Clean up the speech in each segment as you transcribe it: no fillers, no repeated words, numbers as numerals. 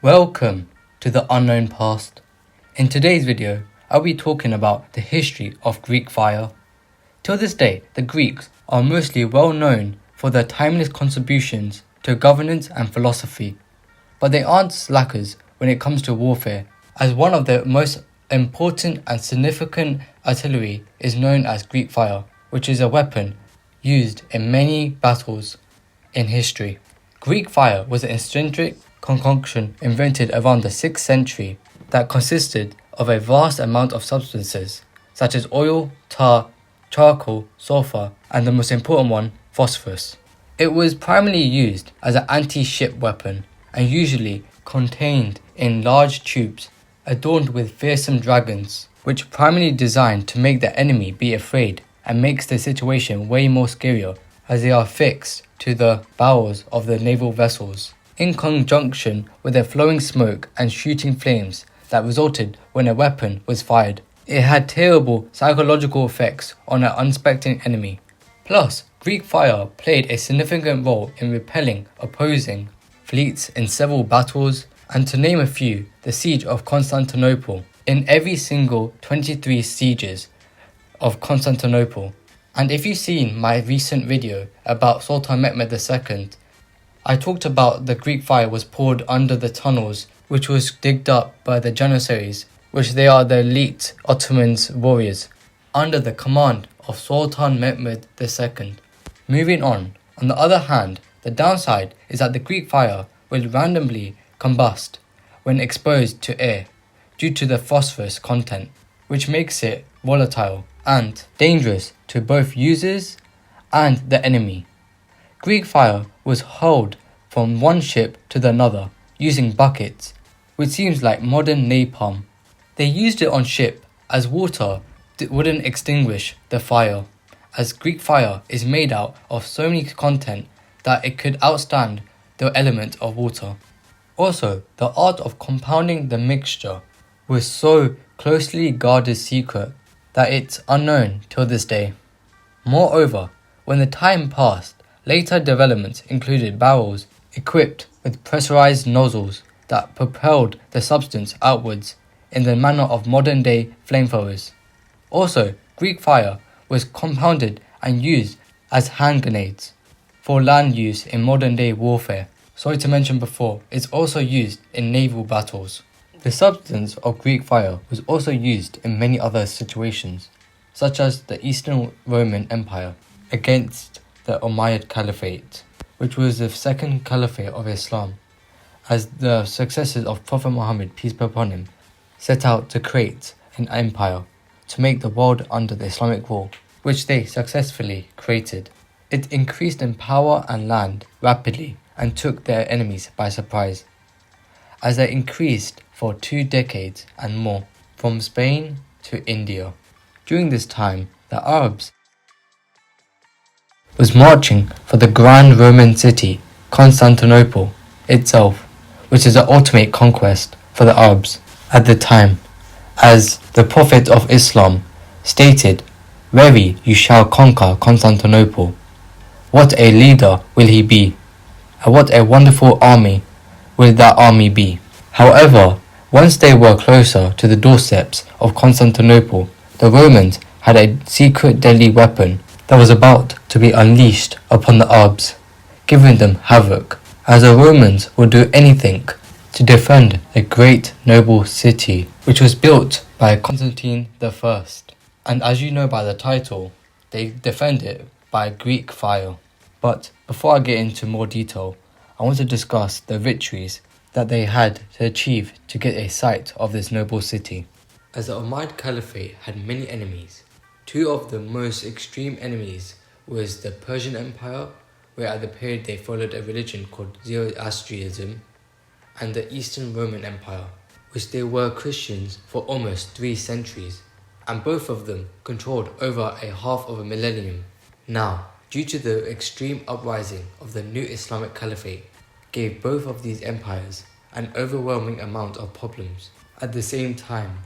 Welcome to the unknown past. In today's video, I'll be talking about the history of Greek fire. Till this day, the Greeks are mostly well known for their timeless contributions to governance and philosophy, but they aren't slackers when it comes to warfare, as one of their most important and significant artillery is known as Greek fire, which is a weapon used in many battles in history. Greek fire was an eccentric concoction invented around the 6th century that consisted of a vast amount of substances such as oil, tar, charcoal, sulfur, and the most important one, phosphorus. It was primarily used as an anti-ship weapon and usually contained in large tubes adorned with fearsome dragons, which primarily designed to make the enemy be afraid and makes the situation way more scarier as they are fixed to the bows of the naval vessels, in conjunction with the flowing smoke and shooting flames that resulted when a weapon was fired. It had terrible psychological effects on an unsuspecting enemy. Plus, Greek fire played a significant role in repelling opposing fleets in several battles, and to name a few, the siege of Constantinople. In every single 23 sieges of Constantinople. And if you've seen my recent video about Sultan Mehmed II, I talked about the Greek fire was poured under the tunnels which was digged up by the Janissaries, which they are the elite Ottoman warriors, under the command of Sultan Mehmed II. Moving on the other hand, the downside is that the Greek fire will randomly combust when exposed to air due to the phosphorus content, which makes it volatile and dangerous to both users and the enemy. Greek fire was hurled from one ship to another using buckets, which seems like modern napalm. They used it on ship as water wouldn't extinguish the fire, as Greek fire is made out of so many content that it could outstand the element of water. Also, the art of compounding the mixture was so closely guarded secret that it's unknown till this day. Moreover, when the time passed, later developments included barrels equipped with pressurized nozzles that propelled the substance outwards in the manner of modern-day flamethrowers. Also, Greek fire was compounded and used as hand grenades for land use in modern-day warfare. Sorry to mention before, it's also used in naval battles. The substance of Greek fire was also used in many other situations, such as the Eastern Roman Empire against the Umayyad Caliphate, which was the second caliphate of Islam, as the successors of Prophet Muhammad, peace be upon him, set out to create an empire to make the world under the Islamic rule, which they successfully created. It increased in power and land rapidly and took their enemies by surprise, as they increased for 2 decades and more, from Spain to India. During this time, the Arabs was marching for the grand Roman city, Constantinople itself, which is the ultimate conquest for the Arabs at the time, as the Prophet of Islam stated, "Verily you shall conquer Constantinople. What a leader will he be, and what a wonderful army will that army be." However, once they were closer to the doorsteps of Constantinople, the Romans had a secret deadly weapon that was about to be unleashed upon the Arabs, giving them havoc, as the Romans would do anything to defend a great noble city, which was built by Constantine I. And as you know by the title, they defend it by Greek fire. But before I get into more detail, I want to discuss the victories that they had to achieve to get a sight of this noble city. As the Umayyad Caliphate had many enemies, 2 of the most extreme enemies was the Persian Empire, where at the period they followed a religion called Zoroastrianism, and the Eastern Roman Empire, which they were Christians for almost 3 centuries, and both of them controlled over a half of a millennium. Now, due to the extreme uprising of the new Islamic Caliphate, gave both of these empires an overwhelming amount of problems. At the same time,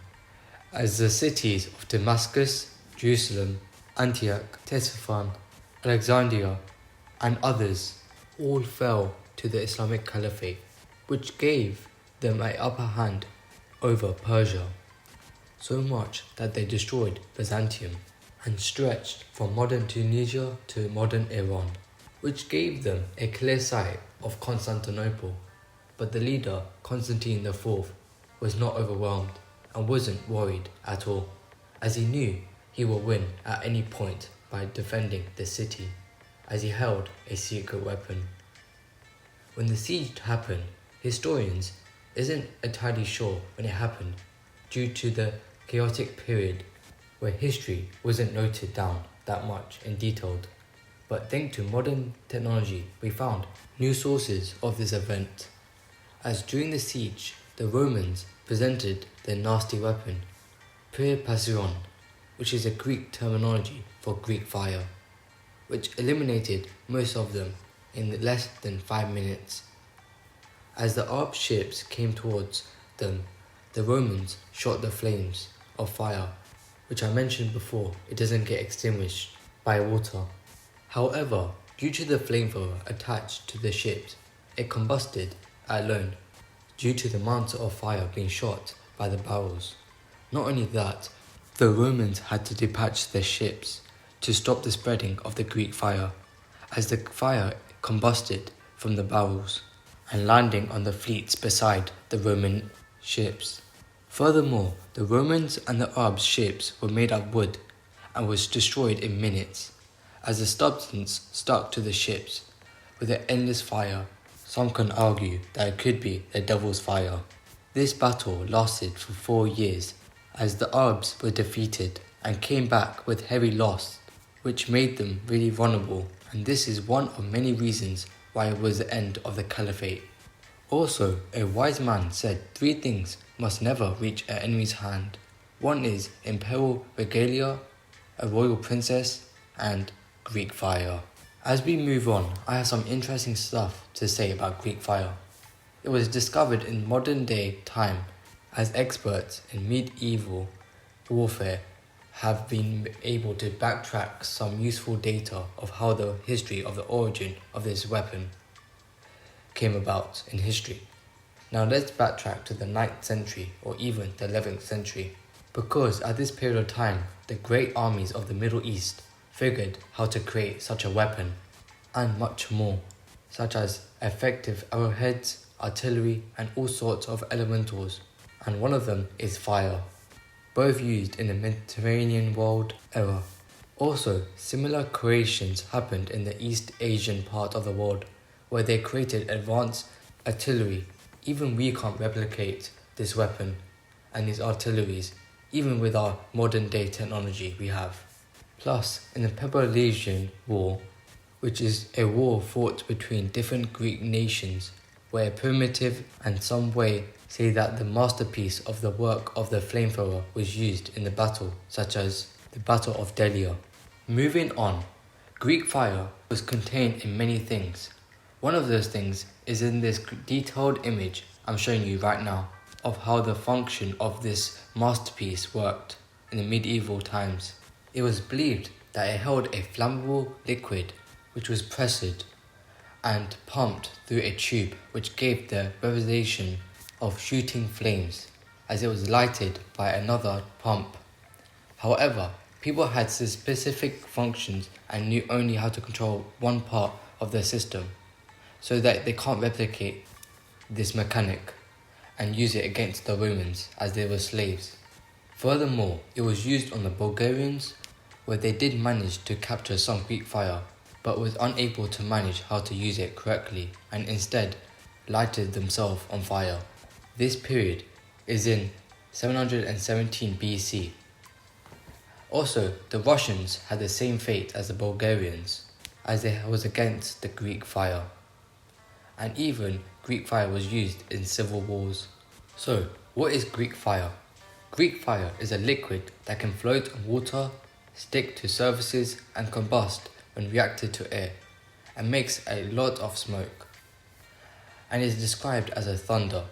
as the cities of Damascus, Jerusalem, Antioch, Ctesiphon, Alexandria, and others all fell to the Islamic Caliphate, which gave them an upper hand over Persia, so much that they destroyed Byzantium and stretched from modern Tunisia to modern Iran, which gave them a clear sight of Constantinople. But the leader, Constantine IV, was not overwhelmed and wasn't worried at all, as he knew he would win at any point by defending the city, as he held a secret weapon. When the siege happened, historians isn't entirely sure when it happened due to the chaotic period where history wasn't noted down that much in detail. But thanks to modern technology, we found new sources of this event, as during the siege, the Romans presented their nasty weapon, Passion, which is a Greek terminology for Greek fire, which eliminated most of them in less than 5 minutes. As the Arab ships came towards them, the Romans shot the flames of fire, which I mentioned before, it doesn't get extinguished by water. However, due to the flamethrower attached to the ships, it combusted alone due to the amount of fire being shot by the barrels. Not only that, the Romans had to dispatch their ships to stop the spreading of the Greek fire, as the fire combusted from the barrels and landing on the fleets beside the Roman ships. Furthermore, the Romans and the Arabs' ships were made of wood and was destroyed in minutes, as the substance stuck to the ships with an endless fire. Some can argue that it could be the devil's fire. This battle lasted for 4 years, as the Arabs were defeated and came back with heavy loss, which made them really vulnerable, and this is one of many reasons why it was the end of the caliphate. Also, a wise man said 3 things must never reach an enemy's hand. One is imperial regalia, a royal princess, and Greek fire. As we move on, I have some interesting stuff to say about Greek fire. It was discovered in modern day time, as experts in medieval warfare have been able to backtrack some useful data of how the history of the origin of this weapon came about in history. Now let's backtrack to the 9th century or even the 11th century, because at this period of time, the great armies of the Middle East figured how to create such a weapon and much more, such as effective arrowheads, artillery, and all sorts of elementals, and one of them is fire, both used in the Mediterranean world era. Also, similar creations happened in the East Asian part of the world, where they created advanced artillery. Even we can't replicate this weapon and these artilleries, even with our modern day technology we have. Plus, in the Pebble Legion War, which is a war fought between different Greek nations, where primitive and some way say that the masterpiece of the work of the flamethrower was used in the battle, such as the Battle of Delia. Moving on, Greek fire was contained in many things. One of those things is in this detailed image I'm showing you right now of how the function of this masterpiece worked in the medieval times. It was believed that it held a flammable liquid which was pressed and pumped through a tube, which gave the representation of shooting flames as it was lighted by another pump. However, people had specific functions and knew only how to control one part of the system, so that they can't replicate this mechanic and use it against the Romans as they were slaves. Furthermore, it was used on the Bulgarians, where they did manage to capture some Greek fire, but was unable to manage how to use it correctly and instead lighted themselves on fire. This period is in 717 BC. Also, the Russians had the same fate as the Bulgarians, as it was against the Greek fire. And even Greek fire was used in civil wars. So, what is Greek fire? Greek fire is a liquid that can float on water, stick to surfaces, and combust when reacted to air, and makes a lot of smoke, and is described as a thunder.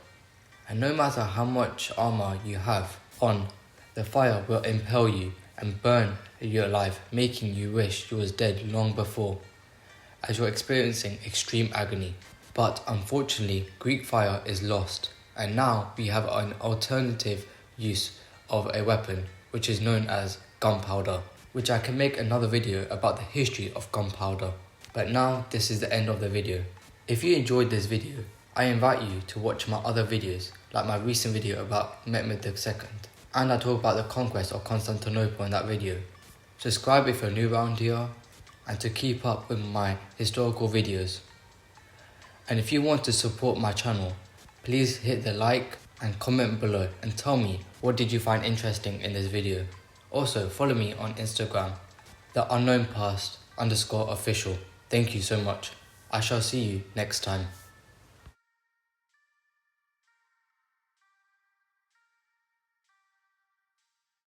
And no matter how much armor you have on, the fire will impale you and burn you alive, making you wish you was dead long before, as you're experiencing extreme agony. But unfortunately, Greek fire is lost, and now we have an alternative use of a weapon which is known as gunpowder, which I can make another video about the history of gunpowder. But now this is the end of the video. If you enjoyed this video, I invite you to watch my other videos, like my recent video about Mehmed II, and I talk about the conquest of Constantinople in that video. Subscribe if you're new around here, and to keep up with my historical videos. And if you want to support my channel, please hit the like and comment below and tell me what did you find interesting in this video. Also follow me on Instagram, theunknownpast_official. Thank you so much. I shall see you next time.